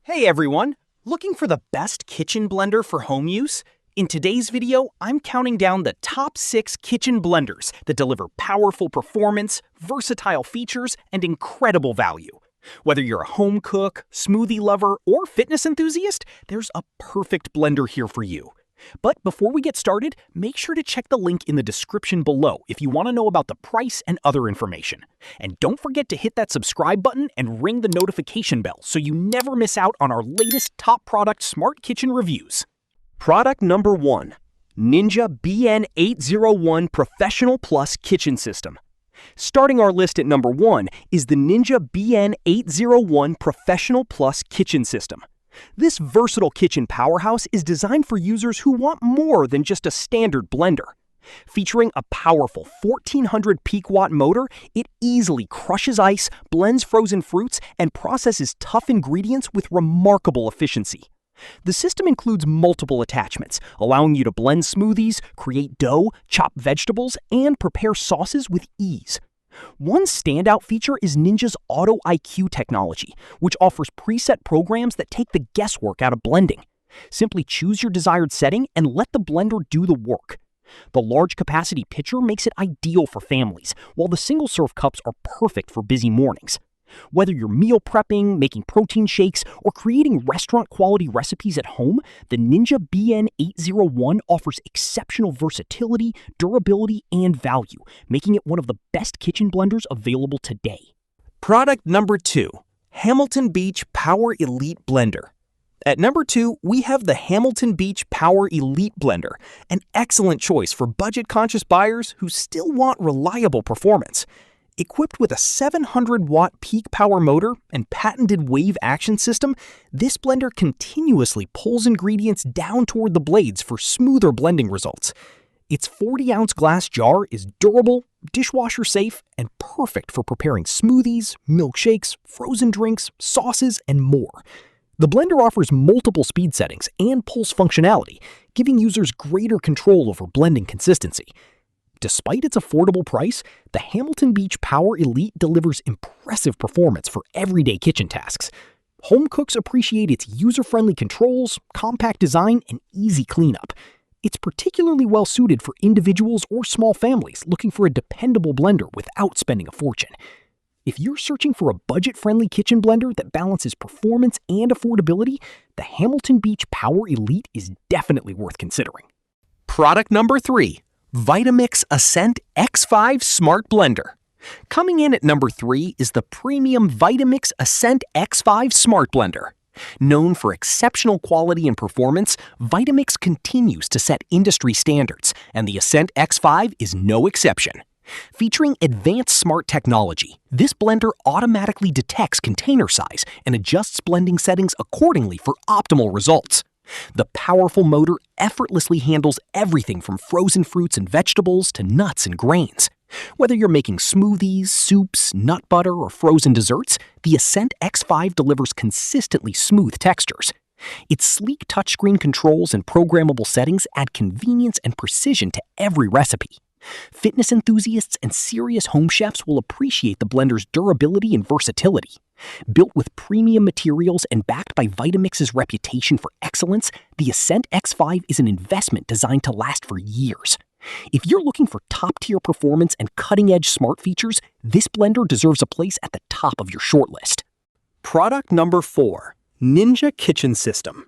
Hey everyone! Looking for the best kitchen blender for home use? In today's video, I'm counting down the top 6 kitchen blenders that deliver powerful performance, versatile features, and incredible value. Whether you're a home cook, smoothie lover, or fitness enthusiast, there's a perfect blender here for you. But before we get started, make sure to check the link in the description below if you want to know about the price and other information. And don't forget to hit that subscribe button and ring the notification bell so you never miss out on our latest top product smart kitchen reviews. Product number 1. Ninja BN801 Professional Plus Kitchen System. Starting our list at number 1 is the Ninja BN801 Professional Plus Kitchen System. This versatile kitchen powerhouse is designed for users who want more than just a standard blender. Featuring a powerful 1400 peak watt motor, it easily crushes ice, blends frozen fruits, and processes tough ingredients with remarkable efficiency. The system includes multiple attachments, allowing you to blend smoothies, create dough, chop vegetables, and prepare sauces with ease. One standout feature is Ninja's Auto IQ technology, which offers preset programs that take the guesswork out of blending. Simply choose your desired setting and let the blender do the work. The large capacity pitcher makes it ideal for families, while the single-serve cups are perfect for busy mornings. Whether you're meal prepping, making protein shakes, or creating restaurant-quality recipes at home, the Ninja BN801 offers exceptional versatility, durability, and value, making it one of the best kitchen blenders available today. Product number 2. Hamilton Beach Power Elite Blender. At number 2, we have the Hamilton Beach Power Elite Blender, an excellent choice for budget-conscious buyers who still want reliable performance. Equipped with a 700-watt peak power motor and patented wave action system, this blender continuously pulls ingredients down toward the blades for smoother blending results. Its 40-ounce glass jar is durable, dishwasher-safe, and perfect for preparing smoothies, milkshakes, frozen drinks, sauces, and more. The blender offers multiple speed settings and pulse functionality, giving users greater control over blending consistency. Despite its affordable price, the Hamilton Beach Power Elite delivers impressive performance for everyday kitchen tasks. Home cooks appreciate its user-friendly controls, compact design, and easy cleanup. It's particularly well-suited for individuals or small families looking for a dependable blender without spending a fortune. If you're searching for a budget-friendly kitchen blender that balances performance and affordability, the Hamilton Beach Power Elite is definitely worth considering. Product number 3. Vitamix Ascent X5 Smart Blender. Coming in at number 3 is the premium Vitamix Ascent X5 Smart Blender. Known for exceptional quality and performance, Vitamix continues to set industry standards, and the Ascent X5 is no exception. Featuring advanced smart technology, this blender automatically detects container size and adjusts blending settings accordingly for optimal results. The powerful motor effortlessly handles everything from frozen fruits and vegetables to nuts and grains. Whether you're making smoothies, soups, nut butter, or frozen desserts, the Ascent X5 delivers consistently smooth textures. Its sleek touchscreen controls and programmable settings add convenience and precision to every recipe. Fitness enthusiasts and serious home chefs will appreciate the blender's durability and versatility. Built with premium materials and backed by Vitamix's reputation for excellence, the Ascent X5 is an investment designed to last for years. If you're looking for top-tier performance and cutting-edge smart features, this blender deserves a place at the top of your shortlist. Product number 4. Ninja Kitchen System.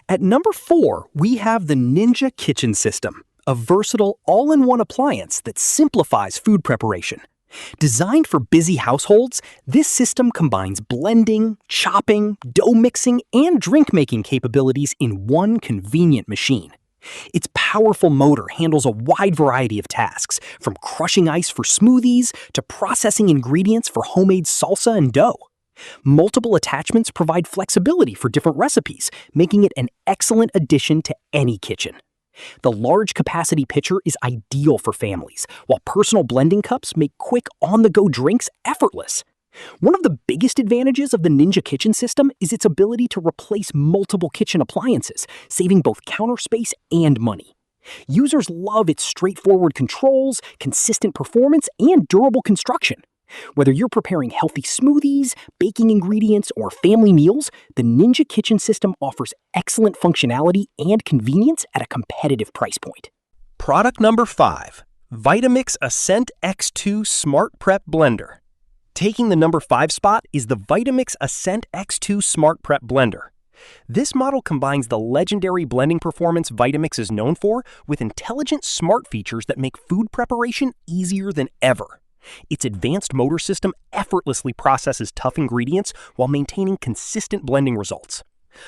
At number 4, we have the Ninja Kitchen System, a versatile all-in-one appliance that simplifies food preparation. Designed for busy households, this system combines blending, chopping, dough mixing, and drink-making capabilities in one convenient machine. Its powerful motor handles a wide variety of tasks, from crushing ice for smoothies to processing ingredients for homemade salsa and dough. Multiple attachments provide flexibility for different recipes, making it an excellent addition to any kitchen. The large capacity pitcher is ideal for families, while personal blending cups make quick on-the-go drinks effortless. One of the biggest advantages of the Ninja Kitchen System is its ability to replace multiple kitchen appliances, saving both counter space and money. Users love its straightforward controls, consistent performance, and durable construction. Whether you're preparing healthy smoothies, baking ingredients, or family meals, the Ninja Kitchen System offers excellent functionality and convenience at a competitive price point. Product number 5, Vitamix Ascent X2 SmartPrep Blender. Taking the number 5 spot is the Vitamix Ascent X2 SmartPrep Blender. This model combines the legendary blending performance Vitamix is known for with intelligent smart features that make food preparation easier than ever. Its advanced motor system effortlessly processes tough ingredients while maintaining consistent blending results.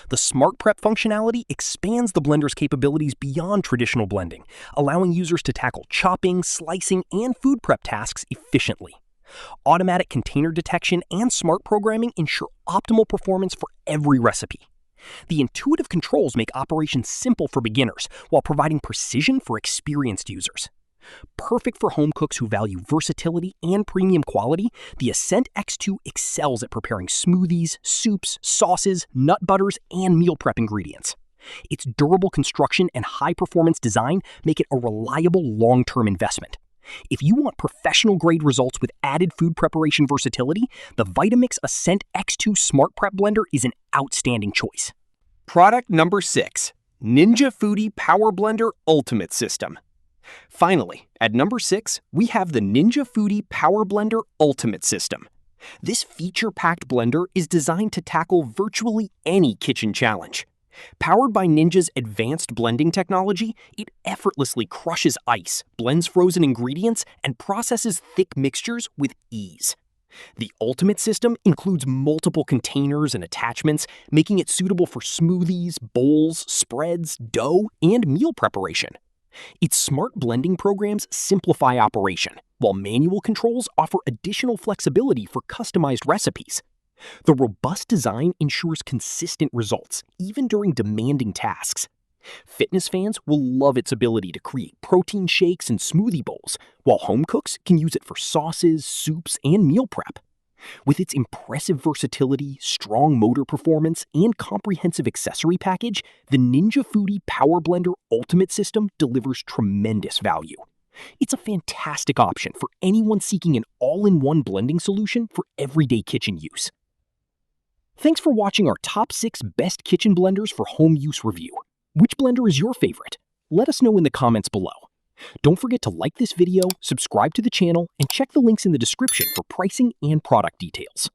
The SmartPrep functionality expands the blender's capabilities beyond traditional blending, allowing users to tackle chopping, slicing, and food prep tasks efficiently. Automatic container detection and smart programming ensure optimal performance for every recipe. The intuitive controls make operations simple for beginners while providing precision for experienced users. Perfect for home cooks who value versatility and premium quality, the Ascent X2 excels at preparing smoothies, soups, sauces, nut butters, and meal prep ingredients. Its durable construction and high-performance design make it a reliable long-term investment. If you want professional-grade results with added food preparation versatility, the Vitamix Ascent X2 SmartPrep Blender is an outstanding choice. Product number 6, Ninja Foodi Power Blender Ultimate System. Finally, at number 6, we have the Ninja Foodi Power Blender Ultimate System. This feature-packed blender is designed to tackle virtually any kitchen challenge. Powered by Ninja's advanced blending technology, it effortlessly crushes ice, blends frozen ingredients, and processes thick mixtures with ease. The Ultimate System includes multiple containers and attachments, making it suitable for smoothies, bowls, spreads, dough, and meal preparation. Its smart blending programs simplify operation, while manual controls offer additional flexibility for customized recipes. The robust design ensures consistent results, even during demanding tasks. Fitness fans will love its ability to create protein shakes and smoothie bowls, while home cooks can use it for sauces, soups, and meal prep. With its impressive versatility, strong motor performance, and comprehensive accessory package, the Ninja Foodi Power Blender Ultimate System delivers tremendous value. It's a fantastic option for anyone seeking an all-in-one blending solution for everyday kitchen use. Thanks for watching our top 6 best kitchen blenders for home use review. Which blender is your favorite? Let us know in the comments below. Don't forget to like this video, subscribe to the channel, and check the links in the description for pricing and product details.